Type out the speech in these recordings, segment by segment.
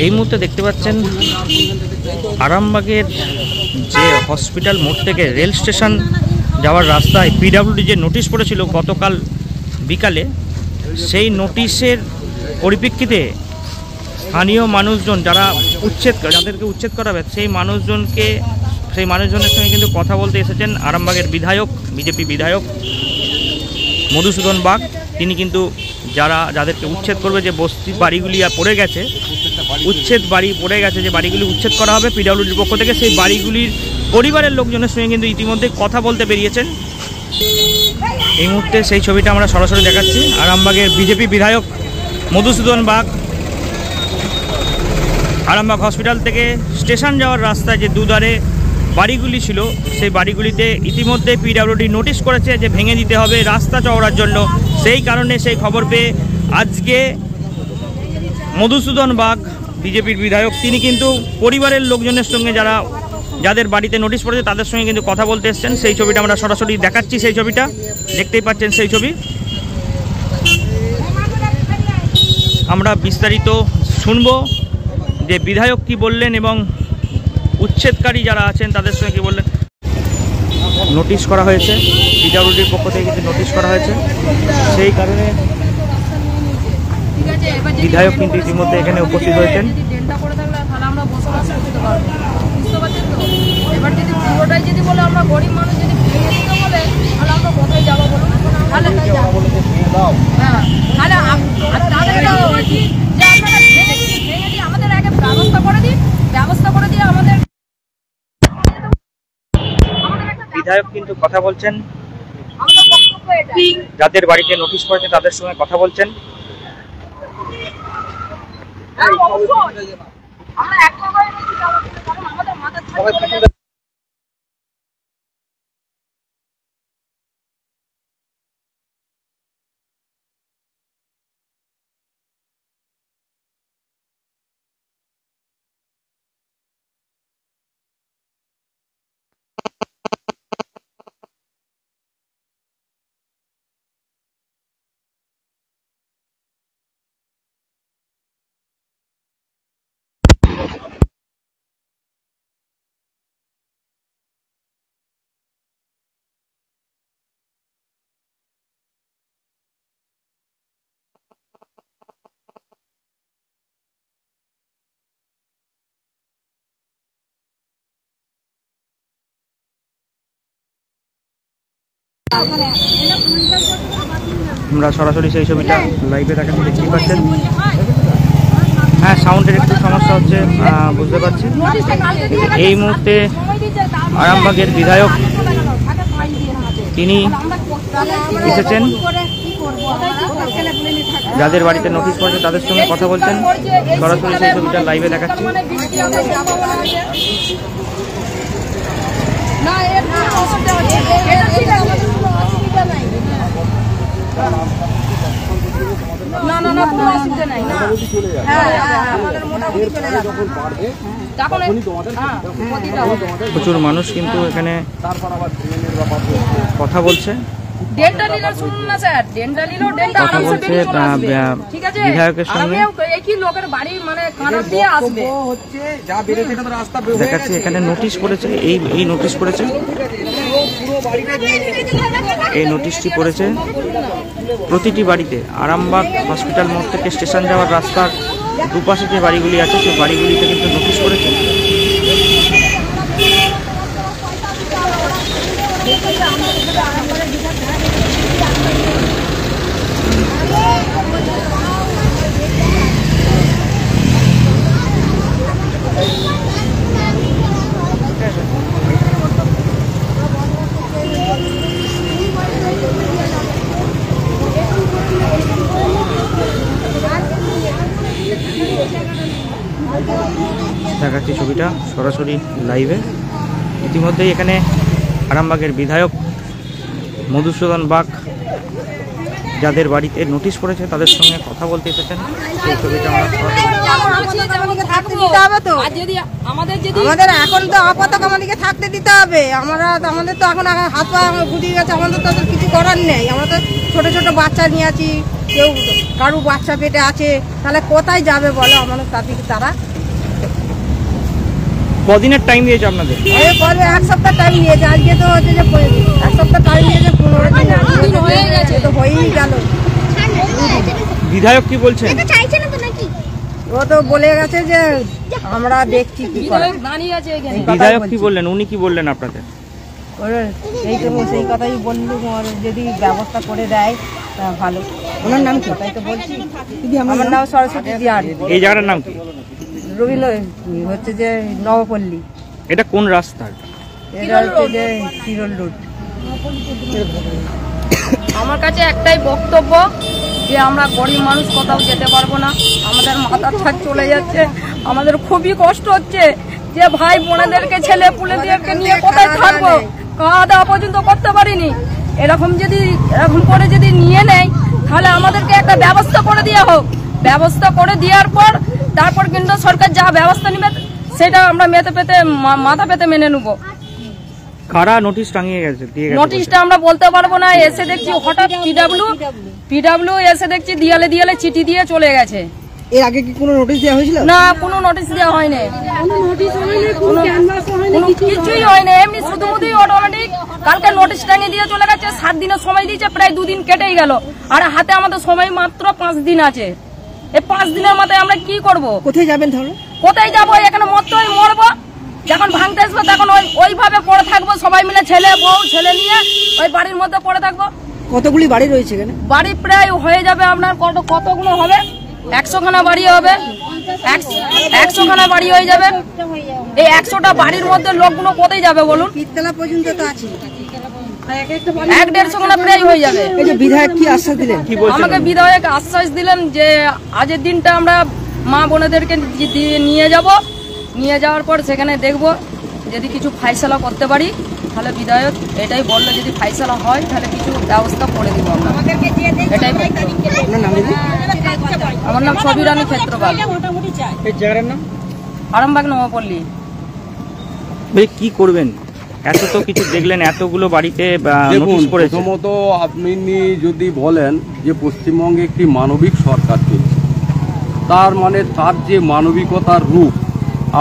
এই মুহূর্তে দেখতে পাচ্ছেন আরামবাগের যে হসপিটাল মোড় থেকে রেল স্টেশন যাওয়ার রাস্তায় পিডব্লিউডি যে নোটিশ পড়েছিল গতকাল বিকালে, সেই নোটিশের পরিপ্রেক্ষিতে স্থানীয় মানুষজন যাদেরকে উচ্ছেদ করা হবে সেই মানুষজনের সঙ্গে কিন্তু কথা বলতে এসেছেন আরামবাগের বিধায়ক, বিজেপি বিধায়ক মধুসূদন বাগ। তিনি কিন্তু যাদেরকে উচ্ছেদ করবে, যে বস্তি বাড়িগুলি পড়ে গেছে, যে বাড়িগুলি উচ্ছেদ করা হবে পিডব্লিউডির পক্ষ থেকে, সেই বাড়িগুলির পরিবারের লোকজনের সঙ্গে কিন্তু ইতিমধ্যে কথা বলতে বেরিয়েছেন। এই মুহূর্তে সেই ছবিটা আমরা সরাসরি দেখাচ্ছি। আরামবাগের বিজেপি বিধায়ক মধুসূদন বাগ আরামবাগ হসপিটাল থেকে স্টেশন যাওয়ার রাস্তায় যে দুধারে বাড়িগুলি ছিল, সেই বাড়িগুলিতে ইতিমধ্যে পিডব্লিউডি নোটিশ করেছে যে ভেঙে দিতে হবে রাস্তা চওড়ার জন্য। সেই কারণে সেই খবর পেয়ে আজকে মধুসূদন বাগ বিজেপির বিধায়ক তিনি কিন্তু পরিবারের লোকজনের সঙ্গে যাদের বাড়িতে নোটিশ পড়েছে তাদের সঙ্গে কিন্তু কথা বলতে এসছেন। সেই ছবিটা আমরা সরাসরি দেখাচ্ছি। সেই ছবিটা দেখতেই পাচ্ছেন। সেই ছবি আমরা বিস্তারিত শুনবো যে বিধায়ক কি বললেন এবং উচ্ছেদকারী যারা আছেন তাদের সঙ্গে কি বললেন। নোটিশ করা হয়েছে পিডব্লিউডির পক্ষ থেকে, কিন্তু নোটিশ করা হয়েছে, সেই কারণে বিধায়ক কিন্তু ইতিমধ্যে এখানে উপস্থিত হয়েছেন। এবার যদি পুরোটাই যদি বলে আমরা গরিব মানুষ যদি ভেঙে দিতে বলে তাহলে আমরা কোথায় যাবো বলুন? তাহলে আমাদের আগে ব্যবস্থা করে দিয়ে আমাদের বিধায়ক কিন্তু কথা বলছেন, যাদের বাড়িতে নোটিশ পড়েছে তাদের সঙ্গে কথা বলছেন। আমরা সরাসরি সেই ছবিটা লাইভে দেখাতে দেখতেই পাচ্ছেন। হ্যাঁ, সাউন্ডের একটু সমস্যা হচ্ছে বুঝতে পারছি। এই মুহূর্তে আরামবাগের বিধায়ক তিনি এসেছেন, যাদের বাড়িতে নোটিশ পড়েছে তাদের সঙ্গে কথা বলছেন। সরাসরি সেই ছবিটা লাইভে দেখাচ্ছি। প্রচুর মানুষ কিন্তু এখানে কথা বলছে। বিধায়কের সঙ্গে দেখাচ্ছি এখানে নোটিশ পড়েছে। এই নোটিশ পড়েছে, এই নোটিশটি পড়েছে প্রতিটি বাড়িতে। আরামবাগ হসপিটাল মোড় থেকে স্টেশন যাওয়ার রাস্তার দুপাশে যে বাড়িগুলি আছে সেই বাড়িগুলিতে কিন্তু নোটিশ পড়েছে। দেখাচ্ছি ছবিটা সরাসরি লাইভে। ইতিমধ্যেই এখানে আরামবাগের বিধায়ক মধুসূদন বাগ যাদের বাড়িতে নোটিশ পড়েছে তাদের সঙ্গে কথা বলতে এসেছেন। সেই ছবিটা আমাদের এখন তো আপাতত আমাদেরকে থাকতে দিতে হবে। আমাদের তো এখন হাত পা গুটিয়ে গেছে, আমাদের তো কিছু করার নেই। আমরা তো ছোট ছোট বাচ্চা নিয়ে আছি, কেউ কারু বাচ্চা পেটে আছে, তাহলে কোথায় যাবে বলো আমাদের তাদেরকে? তারা কদিনের টাইম দিয়েছে আপনাদের? করবে 1 সপ্তাহ টাইম নিয়েছে। আজকে তো হচ্ছে যে 1 সপ্তাহ টাইম নিয়েছে, 15 দিন হয়ে গেছে, তো হয়েই গেল। বিধায়ক কি বলছেন? ও তো বলে গেছে যে আমরা দেখছি কি করে। দাঁড়িয়ে আছে এখানে। বিধায়ক কি বললেন, উনি কি বললেন আপনাদের? সেই কথাই বললু, যদি ব্যবস্থা করে দেয় তা ভালো। ওনার নাম কি? তাই তো বলছি, আমার নাম সরস্বতী দিয়ান। এই জায়গাটার নাম কি? রবীন্দ্র হচ্ছে যে নবপল্লী। এটা কোন রাস্তা? এটা হচ্ছে যে তিরল রোড। আমার কাছে একটাই বক্তব্য যে আমরা গরিব মানুষ কোথাও যেতে পারবো না, আমাদের মাথার ছাদ চলে যাচ্ছে, আমাদের খুবই কষ্ট হচ্ছে যে ভাই বোনেদেরকে ছেলে পুলেদেরকে নিয়ে কোথায় থাকবো, খাওয়া দাওয়া পর্যন্ত করতে পারিনি। এরকম করে যদি নিয়ে নেয় তাহলে আমাদেরকে একটা ব্যবস্থা করে দেওয়া হোক। ব্যবস্থা করে দেওয়ার পর তারপর কিন্তু সরকার যা ব্যবস্থা নেবে সেটা আমরা মাথা পেতে মেনে নেবো। কারা নোটিশ টাঙিয়ে গেছে? নোটিশটা আমরা বলতে পারবো না, এসে দেখছি হঠাৎ পিডব্লিউ এসে দেখছি দিয়ালে দিয়ালে চিঠি দিয়ে চলে গেছে। এর আগে কি কোনো নোটিশ দেওয়া হয়েছিল? না, কোনো নোটিশ দেওয়া হয়নি, কিছুই হয়নি। এমনি শুধুমুধুই অটোমেটিক কালকে নোটিশ টাঙিয়ে দিয়ে চলে গেছে। 7 দিনের সময় দিয়েছে, প্রায় 2 দিন কেটেই গেল, আর হাতে আমাদের সময় মাত্র 5 দিন আছে। এই 5 দিনের মাথায় আমরা কি করব? কোথায় যাবেন তাহলে? কোথায় যাবো? এখানে মরতেই মরবো। যখন ভাঙতে আসবো তখন ওইভাবে পড়ে থাকবো, সবাই মিলে ছেলে বউ ছেলে নিয়ে ওই বাড়ির মধ্যে পড়ে থাকবো। কতগুলি বাড়ি রয়েছে এখানে? বাড়ি প্রায় হয়ে যাবে আপনার কতগুলো হবে, 100 খানা বাড়ি হবে, 100 খানা বাড়ি হয়ে যাবে। এই 100টা বাড়ির মধ্যে লোকগুলো কোথায় যাবে বলুন? পিতলা পর্যন্ত তো আছে, 100-150 খানা প্রায় হয়ে যাবে। এই যে বিধায়ক কি আশ্বাস দিলেন? আমাকে বিধায়ক আশ্বাস দিলেন যে আজের দিনটা আমরা মা বোনেদেরকে নিয়ে যাব, নিয়ে যাওয়ার পর সেখানে দেখব যদি কিছু ফাইসলা করতে পারি, তাহলে বিধায়ক এটাই বললো যদি ফাইসলা হয় তাহলে কিছু ব্যবস্থা করে দিব আমরা। এটাই আমার নাম সবিরানী ক্ষেত্রপাল, আরামবাগ নবপল্লী। কি করবেন? এত তো কিছু দেখলেন, এতগুলো বাড়িতে দেখুন, প্রথমত আপনি যদি বলেন যে পশ্চিমবঙ্গে একটি মানবিক সরকার চলছে, তার মানে তার যে মানবিকতার রূপ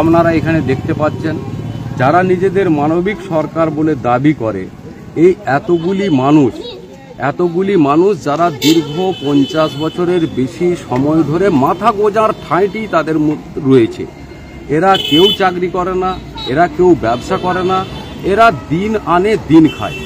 আপনারা এখানে দেখতে পাচ্ছেন। যারা নিজেদের মানবিক সরকার বলে দাবি করে, এই এতগুলি মানুষ যারা দীর্ঘ 50 বছরের বেশি সময় ধরে মাথা গোজার ঠাঁইটি তাদের মধ্যে রয়েছে। এরা কেউ চাকরি করে না, এরা কেউ ব্যবসা করে না, এরা দিন আনে দিন খায়।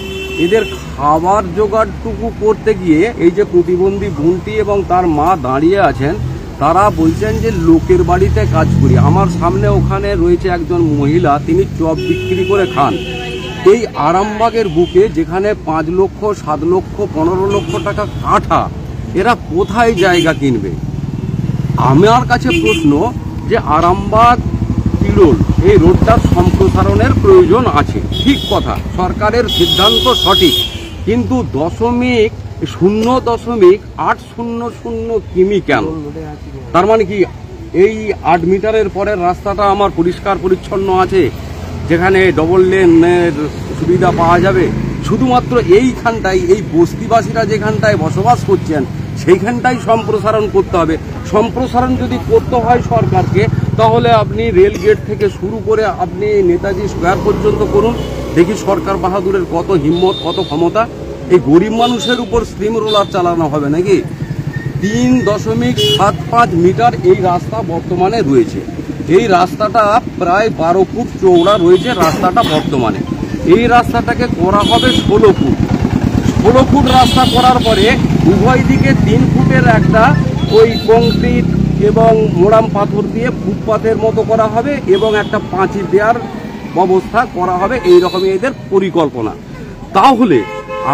এদের খাবার জোগাড়টুকু করতে গিয়ে এই যে প্রতিবন্ধী বোনটি এবং তার মা দাঁড়িয়ে আছেন, তারা বলছেন যে লোকের বাড়িতে কাজ করি। আমার সামনে ওখানে রয়েছে একজন মহিলা, তিনি চপ বিক্রি করে খান। এই আরামবাগের বুকে যেখানে 5 লক্ষ 7 লক্ষ 15 লক্ষ টাকা কাঠা, এরা কোথায় জায়গা কিনবে? আমার কাছে প্রশ্ন যে আরামবাগ তিরোল এই রোডটার সম্প্রসারণের প্রয়োজন আছে, ঠিক কথা, সরকারের সিদ্ধান্ত সঠিক, কিন্তু 0.800 কিমি কেন? তার মানে কি এই 8 মিটারের পরের রাস্তাটা আমার পরিষ্কার পরিচ্ছন্ন আছে, যেখানে ডবল লেনের সুবিধা পাওয়া যাবে? শুধুমাত্র এইখানটাই, এই বস্তিবাসীরা যেখানটায় বসবাস করছেন সেইখানটাই সম্প্রসারণ করতে হবে। সম্প্রসারণ যদি করতে হয় সরকারকে, তাহলে আপনি রেল গেট থেকে শুরু করে আপনি নেতাজি স্কোয়ার পর্যন্ত করুন, দেখি সরকার বাহাদুরের কত হিম্মত, কত ক্ষমতা। এই গরিব মানুষের উপর স্টিম রোলার চালানো হবে নাকি? 3.75 মিটার এই রাস্তা বর্তমানে রয়েছে। এই রাস্তাটা প্রায় 12 ফুট চওড়া রয়েছে রাস্তাটা বর্তমানে। এই রাস্তাটাকে করা হবে 16 ফুট। 16 ফুট রাস্তা করার পরে উভয় দিকে 3 ফুটের একটা ওই কংক্রিট এবং মোড়াম পাথর দিয়ে ফুটপাতের মতো করা হবে এবং একটা পাঁচিল দেওয়ার ব্যবস্থা করা হবে। এইরকমই এদের পরিকল্পনা। তাহলে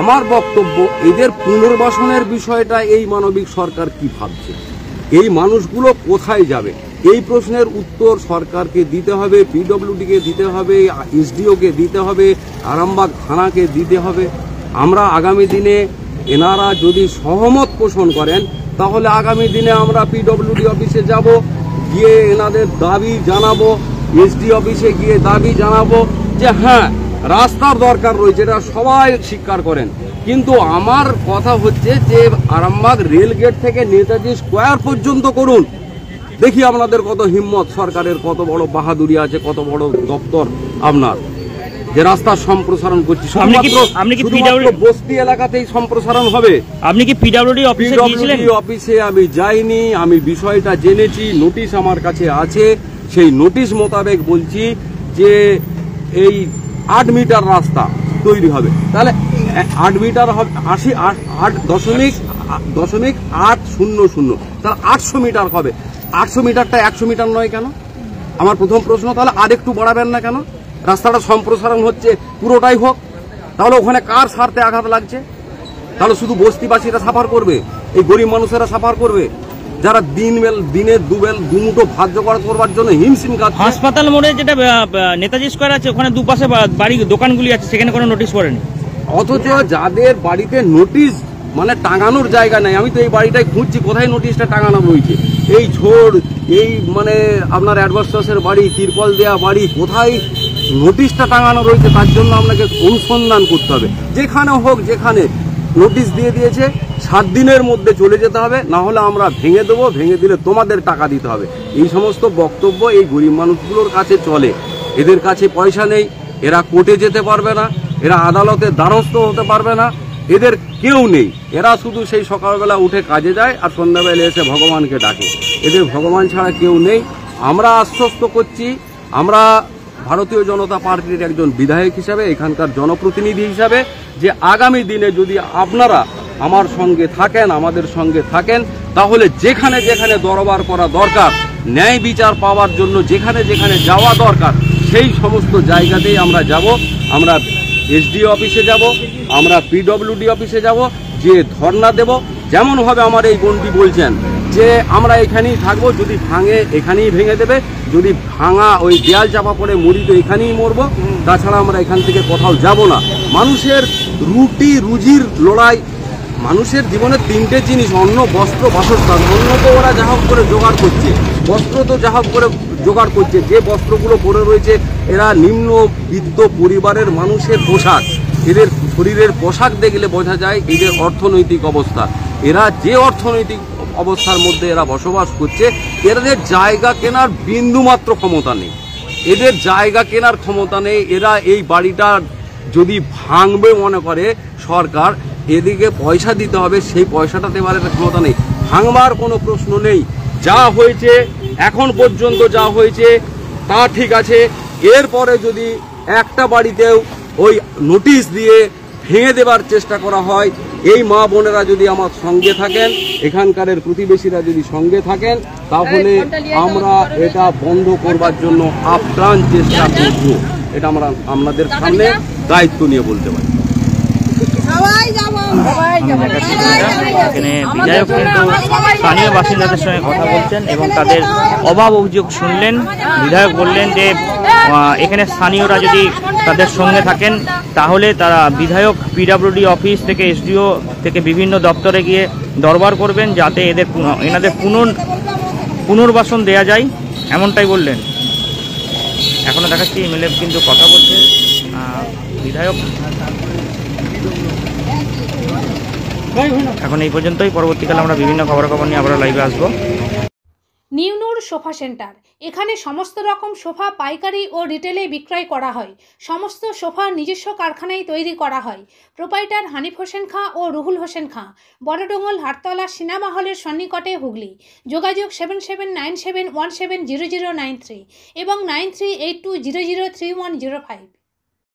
আমার বক্তব্য, এদের পুনর্বাসনের বিষয়টা এই মানবিক সরকার কি ভাবছে? এই মানুষগুলো কোথায় যাবে? এই প্রশ্নের উত্তর সরকারকে দিতে হবে, পিডব্লিউডিকে দিতে হবে, এসডিওকে দিতে হবে, আরামবাগ থানাকে দিতে হবে। আমরা আগামী দিনে এনারা যদি সহমত পোষণ করেন, তাহলে আগামী দিনে আমরা পিডব্লিউডি অফিসে যাব, গিয়ে এনাদের দাবি জানাবো, এসডি অফিসে গিয়ে দাবি জানাবো যে হ্যাঁ রাস্তার দরকার রয়েছে, এটা সবাই স্বীকার করেন, কিন্তু আমার কথা হচ্ছে যে আরামবাগ রেল গেট থেকে নেতাজি স্কোয়ার পর্যন্ত করুন। দেখি আপনাদের কত হিম্মত, সরকারের কত বড় বাহাদুরি আছে, কত বড় দপ্তর আপনার, যে রাস্তার সম্প্রসারণ করছি। শুধুমাত্র বস্তি এলাকাতেই সম্প্রসারণ হবে। আপনি কি পিডব্লিউডি অফিসে আমি যাইনি, আমি বিষয়টা জেনেছি, নোটিশ আমার কাছে আছে। সেই নোটিশ মোতাবেক বলছি যে এই 8 মিটার রাস্তা তৈরি হবে। তাহলে 8 মিটার হবে 8.800, তাহলে 800 মিটার হবে। 800 মিটারটা 100 মিটার নয় কেন? আমার প্রথম প্রশ্ন। তাহলে আরেকটু বাড়াবেন না কেন? রাস্তাটা সম্প্রসারণ হচ্ছে, পুরোটাই হোক। তাহলে ওখানে কার স্বার্থে আঘাত লাগছে? তাহলে শুধু বস্তিবাসীরা সাফার করবে, এই গরিব মানুষেরা সাফার করবে, যারা দিনে দুমুঠো ভাত জোগাড় করবার জন্য হিমশিম খাচ্ছে। হাসপাতাল মোড়ে যেটা নেতাজি স্কোয়ার আছে, ওখানে দুপাশে বাড়ি দোকানগুলি আছে, সেখানে কোনো নোটিশ পড়েনি। অথচ যাদের বাড়িতে নোটিশ মানে টাঙানোর জায়গা নেই, আমি তো এই বাড়িটাই খুঁজছি কোথায় নোটিশটা টাঙানো রয়েছে। এই ঝোড়, এই মানে আপনার অ্যাডভার্টাসের বাড়ি, তিরপল দেওয়া বাড়ি, কোথায় নোটিশটা টাঙানো রয়েছে তার জন্য আপনাকে অনুসন্ধান করতে হবে। যেখানে হোক, যেখানে নোটিশ দিয়ে দিয়েছে 7 দিনের মধ্যে চলে যেতে হবে, না হলে আমরা ভেঙে দেবো, ভেঙে দিলে তোমাদের টাকা দিতে হবে। এই সমস্ত বক্তব্য এই গরিব মানুষগুলোর কাছে চলে। এদের কাছে পয়সা নেই, এরা কোর্টে যেতে পারবে না, এরা আদালতের দ্বারস্থ হতে পারবে না, এদের কেউ নেই। এরা শুধু সেই সকালবেলা উঠে কাজে যায় আর সন্ধ্যাবেলা এসে ভগবানকে ডাকে। এদের ভগবান ছাড়া কেউ নেই। আমরা আশ্বস্ত করছি, আমরা ভারতীয় জনতা পার্টির একজন বিধায়ক হিসাবে, এখানকার জনপ্রতিনিধি হিসাবে, যে আগামী দিনে যদি আপনারা আমার সঙ্গে থাকেন, আমাদের সঙ্গে থাকেন, তাহলে যেখানে যেখানে দরবার করা দরকার, ন্যায় বিচার পাওয়ার জন্য যেখানে যেখানে যাওয়া দরকার, সেই সমস্ত জায়গাতেই আমরা যাব। আমরা এসডিও অফিসে যাব, আমরা পিডব্লিউডি অফিসে যাব, যে ধর্ণা দেব। যেমনভাবে আমার এই বোনটি বলছেন যে আমরা এখানেই থাকবো, যদি ভাঙে এখানেই ভেঙে দেবে, যদি ভাঙা ওই দেয়াল চাপা পড়ে মরি তো এখানেই মরবো, তাছাড়া আমরা এখান থেকে কোথাও যাব না। মানুষের রুজির লড়াই, মানুষের জীবনে 3টে জিনিস, অন্ন, বস্ত্র, বাসস্থান। অন্ন তো ওরা যা হোক করে জোগাড় করছে, বস্ত্র তো যা হোক করে জোগাড় করছে। যে বস্ত্রগুলো পরে রয়েছে এরা নিম্নবিত্ত পরিবারের মানুষের পোশাক। এদের শরীরের পোশাক দেখলে বোঝা যায় এদের অর্থনৈতিক অবস্থা। এরা যে অর্থনৈতিক অবস্থার মধ্যে এরা বসবাস করছে, এদের জায়গা কেনার বিন্দুমাত্র ক্ষমতা নেই। এদের জায়গা কেনার ক্ষমতা নেই। এরা এই বাড়িটা যদি ভাঙবে মনে করে সরকার, এদিকে পয়সা দিতে হবে, সেই পয়সাটা দেওয়ার ক্ষমতা নেই। ভাঙবার কোনো প্রশ্ন নেই। যা হয়েছে এখন পর্যন্ত, যা হয়েছে তা ঠিক আছে। এরপরে যদি একটা বাড়িতেও ওই নোটিশ দিয়ে ভেঙে দেবার চেষ্টা করা হয়, এই মা বোনেরা যদি আমার সঙ্গে থাকেন, এখানকার প্রতিবেশীরা যদি সঙ্গে থাকেন, তাহলে আমরা এটা বন্ধ করবার জন্য আপ্রাণ চেষ্টা করব। এটা আমরা আপনাদের সামনে দায়িত্ব নিয়ে বলতে পারি। এখানে বিধায়ক কিন্তু স্থানীয় বাসিন্দাদের সঙ্গে কথা বলছেন এবং তাদের অভাব অভিযোগ শুনলেন। বিধায়ক বললেন যে এখানে স্থানীয়রা যদি তাদের সঙ্গে থাকেন, তাহলে তারা বিধায়ক পিডব্লিউডি অফিস থেকে, এসডিও থেকে বিভিন্ন দপ্তরে গিয়ে দরবার করবেন, যাতে এনাদের পুনর্বাসন দেয়া যায়, এমনটাই বললেন। এখনো দেখাচ্ছি এমএলএ কিন্তু কথা বলছে বিধায়ক। এখন এই পর্যন্তই। পরবর্তীকালে আমরা বিভিন্ন খবরাখবর নিয়ে আবার লাইভে আসবো। নিউনুর সোফা সেন্টার, এখানে সমস্ত রকম সোফা পাইকারি ও রিটেলে বিক্রয় করা হয়। সমস্ত সোফা নিজস্ব কারখানায় তৈরি করা হয়। প্রোপাইটার হানিফ হোসেন খাঁ ও রুহুল হোসেন খাঁ, বড়ডোঙ্গল হাটতলা সিনেমা হলের সন্নিকটে, হুগলি। যোগাযোগ 7797170093 এবং 9382003105।